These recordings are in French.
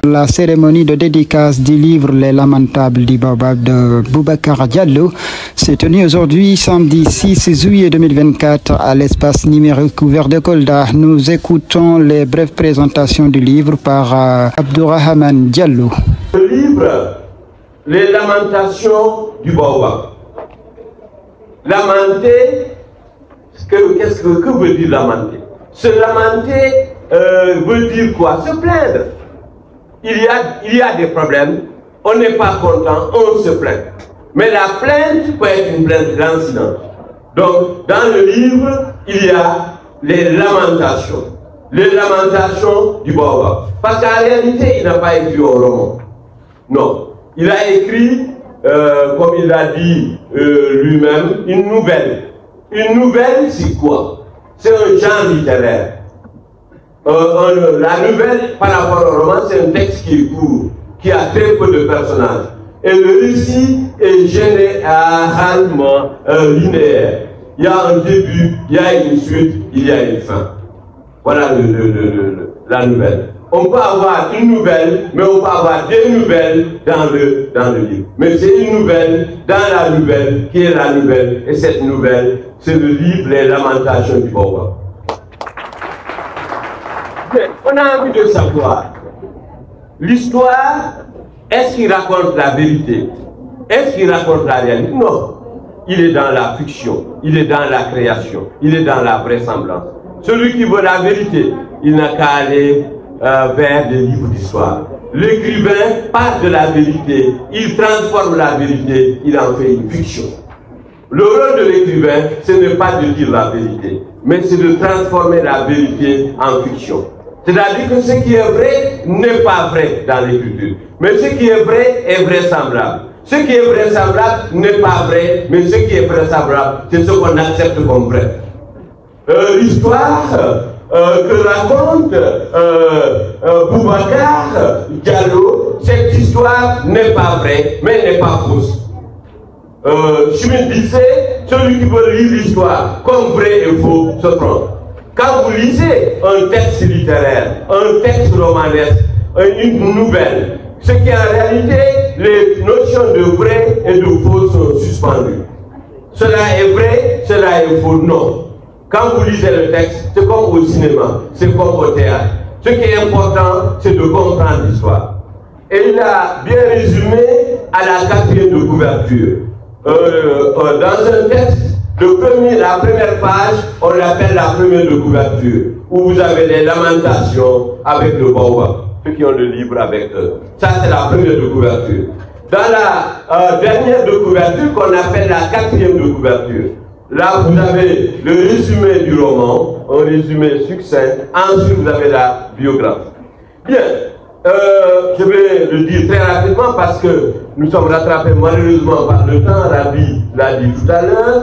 La cérémonie de dédicace du livre Les Lamentables du Baobab de Boubacar Diallo s'est tenue aujourd'hui, samedi 6 juillet 2024, à l'espace numérique ouvert de Kolda. Nous écoutons les brèves présentations du livre par Abdourahmane Diallo. Le livre Les Lamentations du Baobab. Lamenter, que veut dire lamenter? Se lamenter veut dire quoi? Se plaindre. Il y a des problèmes, on n'est pas content, on se plaint. Mais la plainte peut être une plainte lancinante. Donc, dans le livre, il y a les lamentations du Baobab. Parce qu'en réalité, il n'a pas écrit un roman. Non, il a écrit, comme il l'a dit lui-même, une nouvelle. Une nouvelle, c'est quoi? C'est un genre littéraire. La nouvelle, par rapport au roman, c'est un texte qui est court, qui a très peu de personnages. Et le récit est généralement linéaire. Il y a un début, il y a une suite, il y a une fin. Voilà la nouvelle. On peut avoir une nouvelle, mais on peut avoir des nouvelles dans le livre. Mais c'est une nouvelle dans la nouvelle qui est la nouvelle. Et cette nouvelle, c'est le livre Les Lamentations du Baobab. On a envie de savoir, l'histoire, est-ce qu'il raconte la vérité? Est-ce qu'il raconte la réalité? Non. Il est dans la fiction, il est dans la création, il est dans la vraisemblance. Celui qui veut la vérité, il n'a qu'à aller vers des livres d'histoire. L'écrivain part de la vérité, il transforme la vérité, il en fait une fiction. Le rôle de l'écrivain, ce n'est pas de dire la vérité, mais c'est de transformer la vérité en fiction. C'est-à-dire que ce qui est vrai n'est pas vrai dans l'écriture. Mais ce qui est vrai est vraisemblable. Ce qui est vraisemblable n'est pas vrai, mais ce qui est vraisemblable, c'est ce qu'on accepte comme vrai. L'histoire que raconte Boubacar Diallo, cette histoire n'est pas vraie, mais elle n'est pas fausse. Schmitt disait, celui qui veut lire l'histoire comme vrai et faux se trompe. Quand vous lisez un texte littéraire, un texte romanesque, une nouvelle, ce qui en réalité, les notions de vrai et de faux sont suspendues. Cela est vrai, cela est faux, non. Quand vous lisez le texte, c'est comme au cinéma, c'est comme au théâtre. Ce qui est important, c'est de comprendre l'histoire. Et il a bien résumé à la 4e de couverture. Dans un texte, la première page, on l'appelle la 1re de couverture, où vous avez les lamentations avec le Baobab, ceux qui ont le livre avec eux. Ça, c'est la 1re de couverture. Dans la dernière de couverture, qu'on appelle la 4e de couverture, là, vous avez le résumé du roman, un résumé succinct. Ensuite, vous avez la biographie. Bien, je vais le dire très rapidement parce que nous sommes rattrapés malheureusement par le temps. Rabi l'a dit tout à l'heure.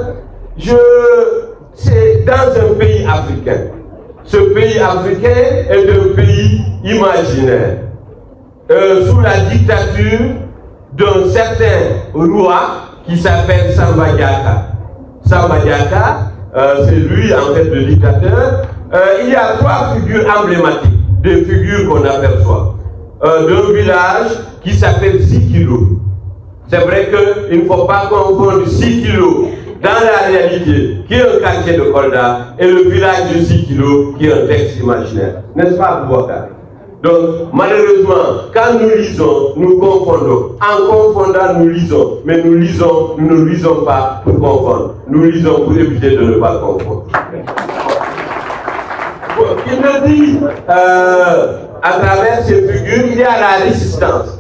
C'est dans un pays africain. Ce pays africain est un pays imaginaire. Sous la dictature d'un certain roi qui s'appelle Samba Diatta. Samba Diatta, c'est lui en fait le dictateur. Il y a 3 figures emblématiques, des figures qu'on aperçoit. D'un village qui s'appelle Sikilo. C'est vrai qu'il ne faut pas confondre Sikilo dans la réalité, qui est un quartier de Kolda, et le village de Sikilo, qui est un texte imaginaire. N'est-ce pas, Boubacar? Donc, malheureusement, quand nous lisons, nous confondons. En confondant, nous lisons. Mais nous ne lisons pas pour confondre. Nous lisons pour éviter de ne pas confondre. Il me dit, à travers ces figures, il y a la résistance.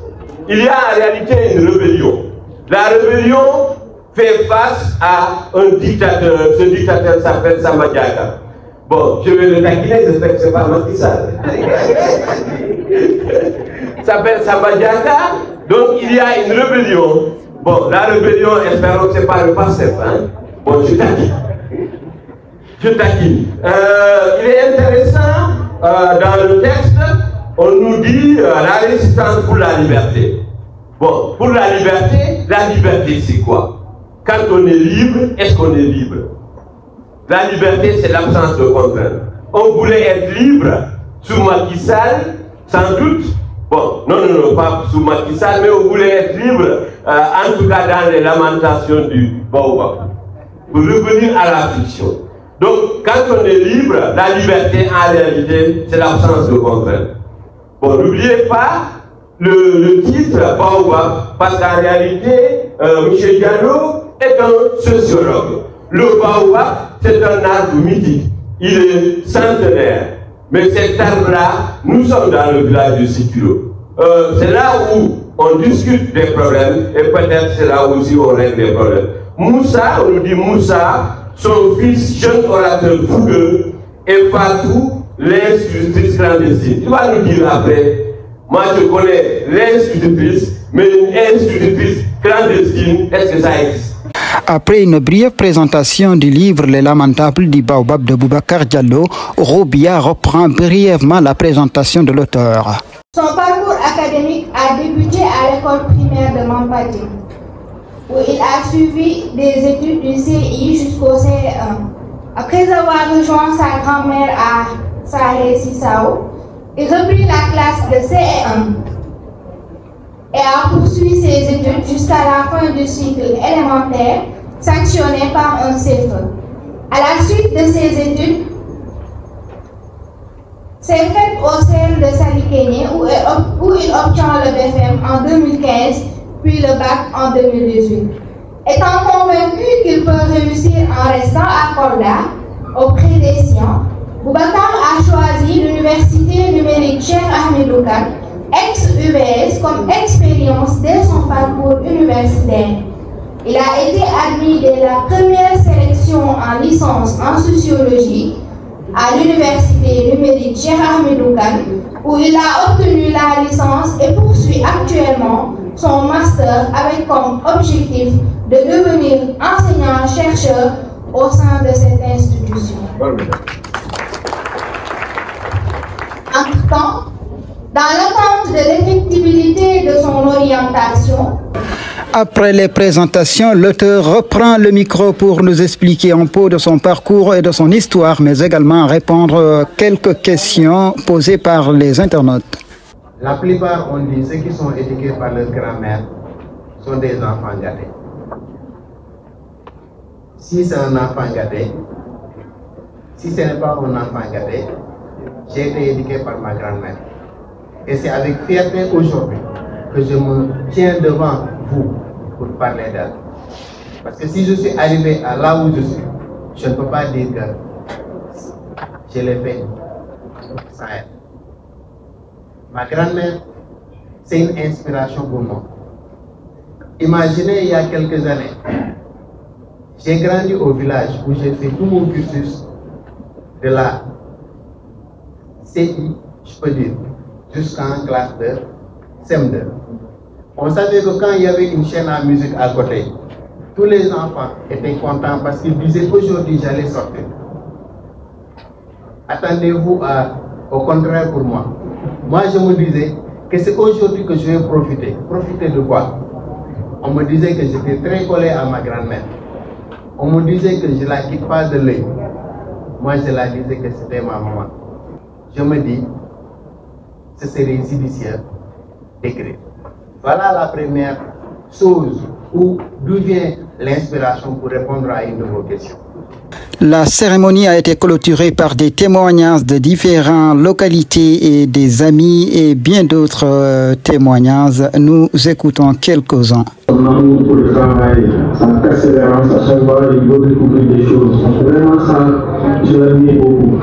Il y a en réalité une rébellion. La rébellion fait face à un dictateur. Ce dictateur s'appelle Samba Diatta. Bon, je vais le taquiner, j'espère que ce n'est pas Macky Sall. S'appelle Samba Diatta. Donc il y a une rébellion. Bon, la rébellion, espérons que ce n'est pas le PASTEF. Hein? Bon, je taquine. Je taquine. Il est intéressant, dans le texte, on nous dit la résistance pour la liberté. Bon, pour la liberté c'est quoi? Quand on est libre, est-ce qu'on est libre? La liberté, c'est l'absence de contrainte. On voulait être libre sous Macky Sall, sans doute, Bon, non, pas sous Macky Sall, mais on voulait être libre, en tout cas dans les lamentations du Baobab. Pour revenir à la fiction. Donc, quand on est libre, la liberté, en réalité, c'est l'absence de contrainte. Bon, n'oubliez pas le titre Baobab, parce qu'en réalité, M. Diallo est un sociologue. Le Baobab, c'est un arbre mythique. Il est centenaire. Mais cet arbre-là, nous sommes dans le village de Sikilo. C'est là où on discute des problèmes et peut-être c'est là où aussi on règle des problèmes. Moussa, on nous dit Moussa, son fils, jeune orateur fougueux, et Fatou, l'institutrice clandestine. Il va nous dire après, moi je connais l'institutrice, mais une institutrice clandestine, est-ce que ça existe? Après une brève présentation du livre Les Lamentables du Baobab de Boubacar Diallo, Robia reprend brièvement la présentation de l'auteur. Son parcours académique a débuté à l'école primaire de Mampati, où il a suivi des études du CI jusqu'au CE1. Après avoir rejoint sa grand-mère à Salé Sissao, il reprit la classe de CE1 et a poursuivi ses études jusqu'à la fin du cycle élémentaire, sanctionné par un CFE. À la suite de ses études, c'est fait au CEM de Salikené où il obtient le BFM en 2015, puis le bac en 2018. Étant convaincu qu'il peut réussir en restant à Kolda, auprès des sciences, Boubacar a choisi l'université numérique Cheikh Ahmedou Kane, ex-UBS, comme expérience dès son parcours universitaire. Il a été admis dès la première sélection en licence en sociologie à l'université numérique Cheikh Ahmedou Kane, où il a obtenu la licence et poursuit actuellement son master avec comme objectif de devenir enseignant-chercheur au sein de cette institution. Entre-temps, dans l'attente de l'effectibilité de son orientation, après les présentations, l'auteur reprend le micro pour nous expliquer un peu de son parcours et de son histoire, mais également répondre à quelques questions posées par les internautes. La plupart, on dit, ceux qui sont éduqués par leur grand-mère sont des enfants gâtés. Si c'est un enfant gâté, si ce n'est pas un enfant gâté, j'ai été éduqué par ma grand-mère. Et c'est avec fierté aujourd'hui que je me tiens devant vous pour parler d'elle. Parce que si je suis arrivé à là où je suis, je ne peux pas dire que je l'ai fait sans elle. Ma grand-mère, c'est une inspiration pour moi. Imaginez, il y a quelques années, j'ai grandi au village où j'ai fait tout mon cursus de la CI, je peux dire, jusqu'en classe de CM2. On savait que quand il y avait une chaîne à musique à côté, tous les enfants étaient contents parce qu'ils disaient qu'aujourd'hui j'allais sortir. Attendez-vous au contraire pour moi. Moi je me disais que c'est aujourd'hui que je vais profiter. Profiter de quoi? On me disait que j'étais très collé à ma grand-mère. On me disait que je ne la quitte pas de l'œil. Moi je la disais que c'était ma maman. Je me dis, ce serait judiciaire d'écrire. Voilà la première chose d'où vient l'inspiration pour répondre à une de vos questions. La cérémonie a été clôturée par des témoignages de différentes localités et des amis et bien d'autres témoignages. Nous écoutons quelques-uns. Son amour pour le travail, sa persévérance, à chaque fois il veut découvrir des choses. Vraiment ça, je l'admire beaucoup.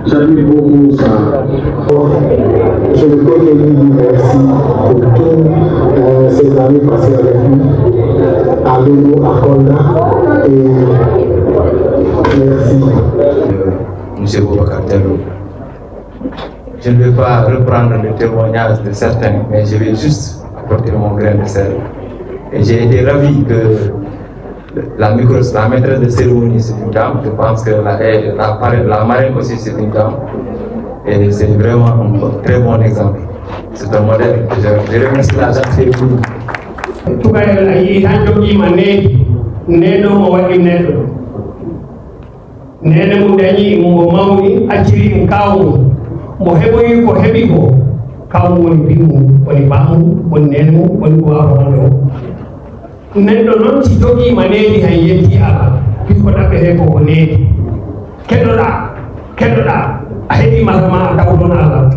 J'admire beaucoup ça. Je veux que lui dire merci pour tous ses amis passés avec lui, à Lono, à Kolda, et merci. Monsieur Boubacar Diallo. Je ne vais pas reprendre le témoignage de certains, mais je vais juste apporter mon grain de sel. Et j'ai été ravi que la maîtresse de cérémonie c'est une dame. Je pense que la marraine aussi c'est une dame. Et c'est vraiment un très bon exemple. C'est un modèle. Je remercie la dame pour nous. nene mu dañi mo mawni acciri mo kawmo mo heɓoyi ko heɓi ko kawmu woni bimmu woni bammu woni nenmu woni gowaronde o nenɗo noon si jogiima needi han yetti ala bikko ɗaɓɓete koko needi keɗɗoɗa a heeɗi masama a tawɗon ala